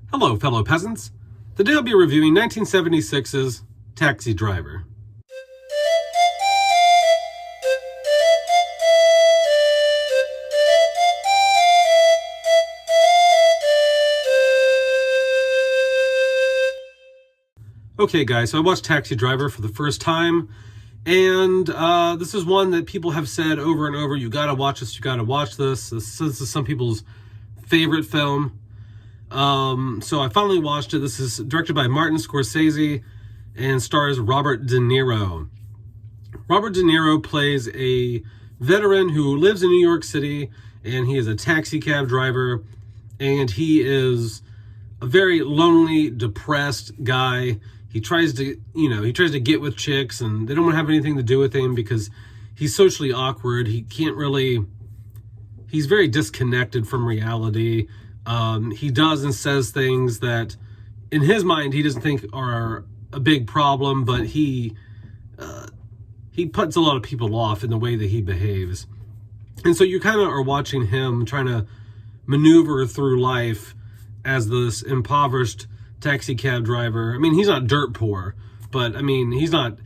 Hello, fellow peasants. Today I'll be reviewing 1976's Taxi Driver. Okay, guys, so I watched Taxi Driver for the first time, and this is one that people have said over and over, you gotta watch this, you gotta watch this. This is some people's favorite film. So I finally watched it. This is directed by Martin Scorsese and stars Robert De Niro. Robert De Niro plays a veteran who lives in New York City, and he is a taxi cab driver, and he is a very lonely, depressed guy. He tries to get with chicks, and they don't want to have anything to do with him because he's socially awkward. He's very disconnected from reality. He does and says things that, in his mind, he doesn't think are a big problem, but he puts a lot of people off in the way that he behaves. And so you kind of are watching him trying to maneuver through life as this impoverished taxi cab driver. I mean, he's not dirt poor, but I mean, he's not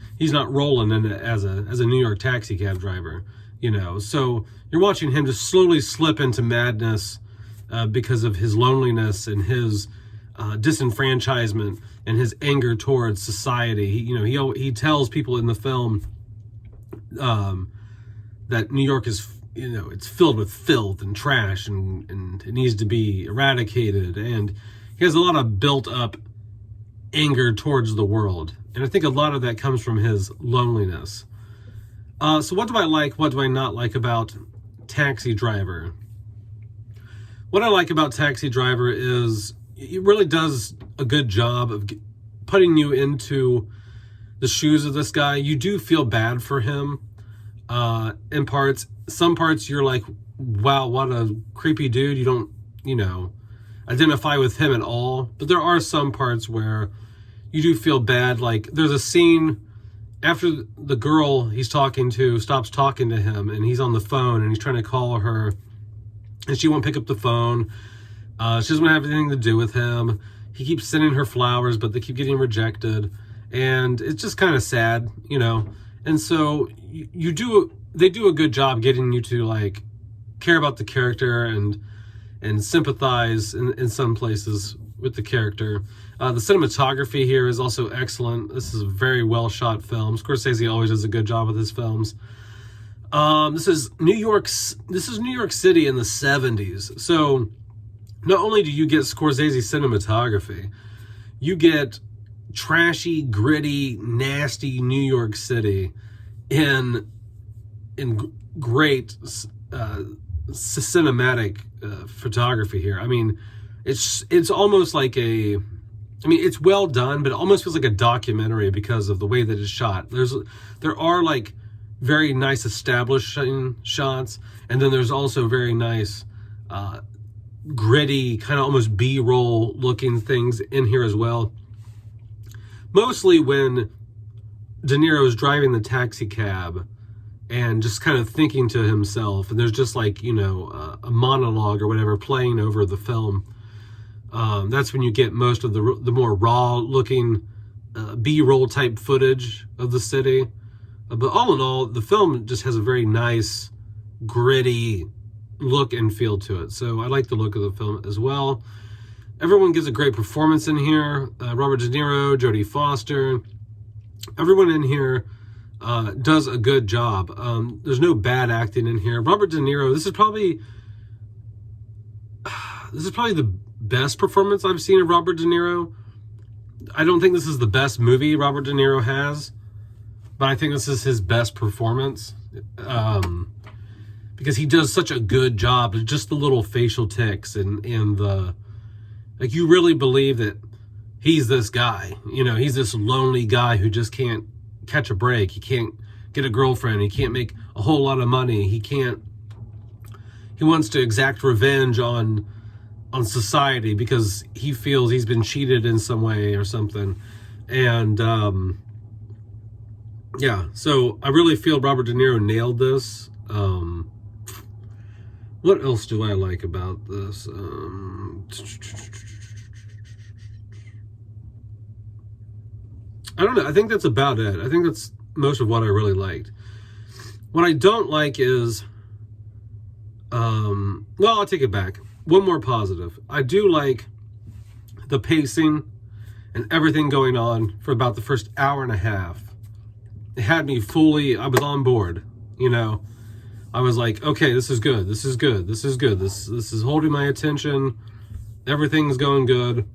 rolling in it as a New York taxi cab driver, So you're watching him just slowly slip into madness because of his loneliness and his disenfranchisement and his anger towards society. He tells people in the film that New York is, it's filled with filth and trash and it needs to be eradicated. And he has a lot of built up anger towards the world. And I think a lot of that comes from his loneliness. So what do I like? What do I not like about Taxi Driver? What I like about Taxi Driver is it really does a good job of putting you into the shoes of this guy. You do feel bad for him in parts. Some parts you're like, wow, what a creepy dude. You don't, identify with him at all. But there are some parts where you do feel bad. Like there's a scene after the girl he's talking to stops talking to him, and he's on the phone and he's trying to call her, and she won't pick up the phone. She doesn't want to have anything to do with him. He keeps sending her flowers, but they keep getting rejected. And it's just kind of sad, And so they do a good job getting you to like care about the character and sympathize in some places with the character. The cinematography here is also excellent. This is a very well shot film. Scorsese always does a good job with his films. This is New York City in the 70s. So not only do you get Scorsese cinematography, you get trashy, gritty, nasty New York City in great cinematic photography here. I mean, it's almost like it's well done, but it almost feels like a documentary because of the way that it's shot. There are like very nice establishing shots, and then there's also very nice gritty, kind of almost B-roll looking things in here as well. Mostly when De Niro is driving the taxi cab and just kind of thinking to himself, and there's just like, a monologue or whatever playing over the film. That's when you get most of the more raw looking B-roll type footage of the city. But all in all, the film just has a very nice, gritty look and feel to it. So I like the look of the film as well. Everyone gives a great performance in here. Robert De Niro, Jodie Foster, everyone in here does a good job. There's no bad acting in here. Robert De Niro, this is probably the best performance I've seen of Robert De Niro. I don't think this is the best movie Robert De Niro has, but I think this is his best performance because he does such a good job. Just the little facial tics and the, like, you really believe that he's this guy. He's this lonely guy who just can't catch a break. He can't get a girlfriend. He can't make a whole lot of money. He wants to exact revenge on society because he feels he's been cheated in some way or something. And so I really feel Robert De Niro nailed this. What else do I like about this? I don't know. I think that's about it. I think that's most of what I really liked. What I don't like is, well, I'll take it back. One more positive. I do like the pacing and everything going on for about the first hour and a half. It had me fully, I was on board, you know. I was like, okay, this is good. This is good. This is good. This is holding my attention. Everything's going good.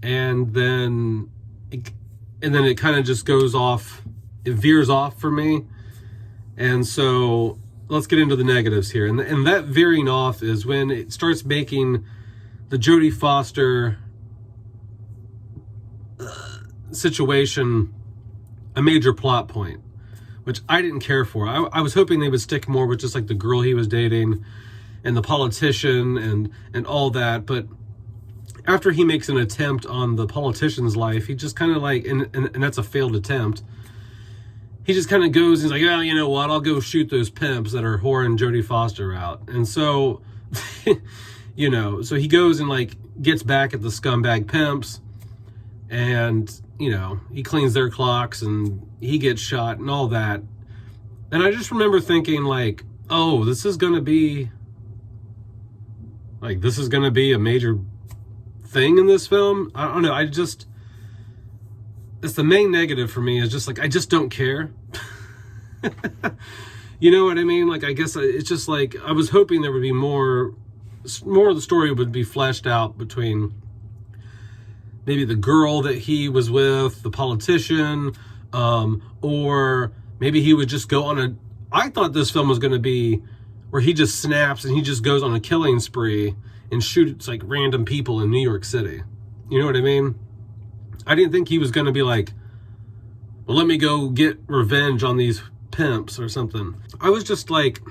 And then it kind of just goes off. It veers off for me. And so let's get into the negatives here. And that veering off is when it starts making the Jodie Foster situation a major plot point, which I didn't care for. I was hoping they would stick more with just like the girl he was dating and the politician and all that. But after he makes an attempt on the politician's life, he just kind of like, and that's a failed attempt. He just kind of goes, he's like, oh, you know what? I'll go shoot those pimps that are whoring Jodie Foster out. And so, you know, so he goes and like gets back at the scumbag pimps and, you know, he cleans their clocks and he gets shot and all that. And I just remember thinking like, oh, this is going to be a major thing in this film. I don't know. It's the main negative for me is just like, I just don't care. You know what I mean? Like, I guess it's just like, I was hoping there would be more of the story would be fleshed out between maybe the girl that he was with, the politician, or maybe he would just go on I thought this film was going to be where he just snaps and he just goes on a killing spree and shoots like random people in New York City. You know what I mean? I didn't think he was going to be like, well, let me go get revenge on these pimps or something. I was just like,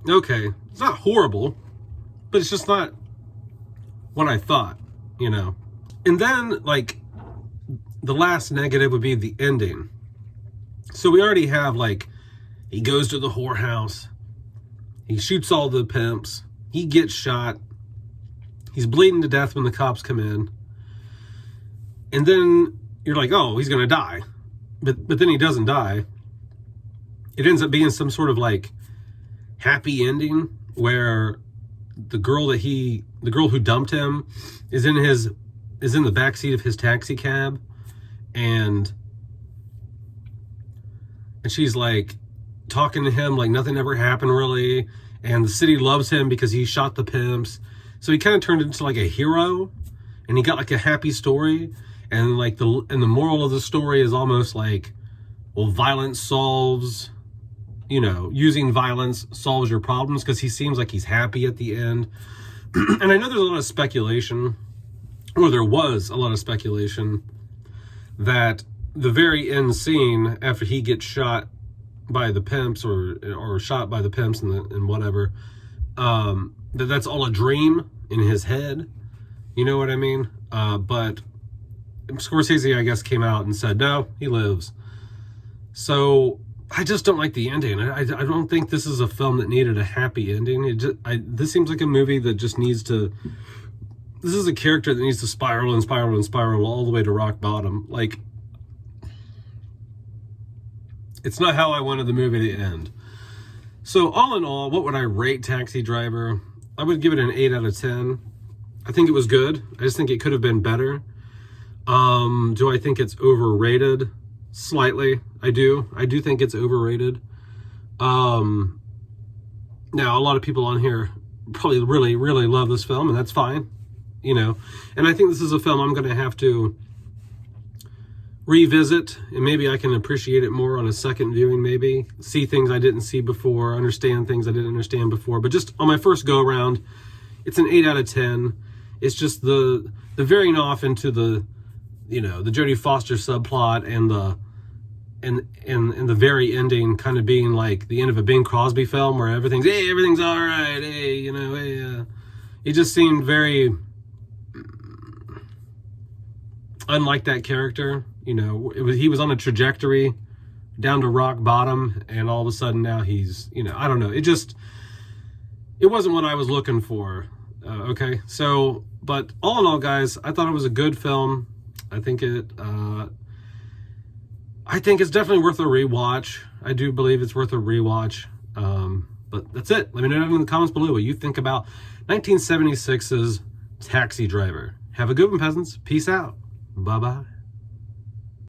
okay, it's not horrible, but it's just not what I thought, you know? And then, like, the last negative would be the ending. So we already have, like, he goes to the whorehouse. He shoots all the pimps. He gets shot. He's bleeding to death when the cops come in. And then you're like, oh, he's going to die. But then he doesn't die. It ends up being some sort of, like, happy ending where the girl who dumped him is in the backseat of his taxi cab, and she's like talking to him like nothing ever happened really, and the city loves him because he shot the pimps. So he kind of turned into like a hero, and he got like a happy story, and like the moral of the story is almost like, well, violence solves, you know, using violence solves your problems, because he seems like he's happy at the end. And I know there's a lot of speculation, or there was a lot of speculation, that the very end scene after he gets shot by the pimps or shot by the pimps and whatever, that's all a dream in his head. You know what I mean? But Scorsese, I guess, came out and said, no, he lives. So I just don't like the ending. I don't think this is a film that needed a happy ending. This seems like a movie that just needs to... This is a character that needs to spiral and spiral and spiral all the way to rock bottom. Like, it's not how I wanted the movie to end. So all in all, what would I rate Taxi Driver? I would give it an 8 out of 10. I think it was good. I just think it could have been better. Do I think it's overrated? Slightly. I do think it's overrated. Now, a lot of people on here probably really, really love this film, and that's fine. You know, and I think this is a film I'm going to have to revisit, and maybe I can appreciate it more on a second viewing, maybe see things I didn't see before, understand things I didn't understand before. But just on my first go around, it's an 8 out of 10. It's just the veering off into the, you know, the Jodie Foster subplot and the very ending kind of being like the end of a Bing Crosby film where everything's all right, hey, you know, hey, it just seemed very unlike that character. You know, he was on a trajectory down to rock bottom, and all of a sudden now he's, you know, I don't know. It wasn't what I was looking for. Okay, so, but all in all, guys, I thought it was a good film. I think I think it's definitely worth a rewatch. I do believe it's worth a rewatch. But that's it. Let me know in the comments below what you think about 1976's Taxi Driver. Have a good one, peasants. Peace out. Bye-bye.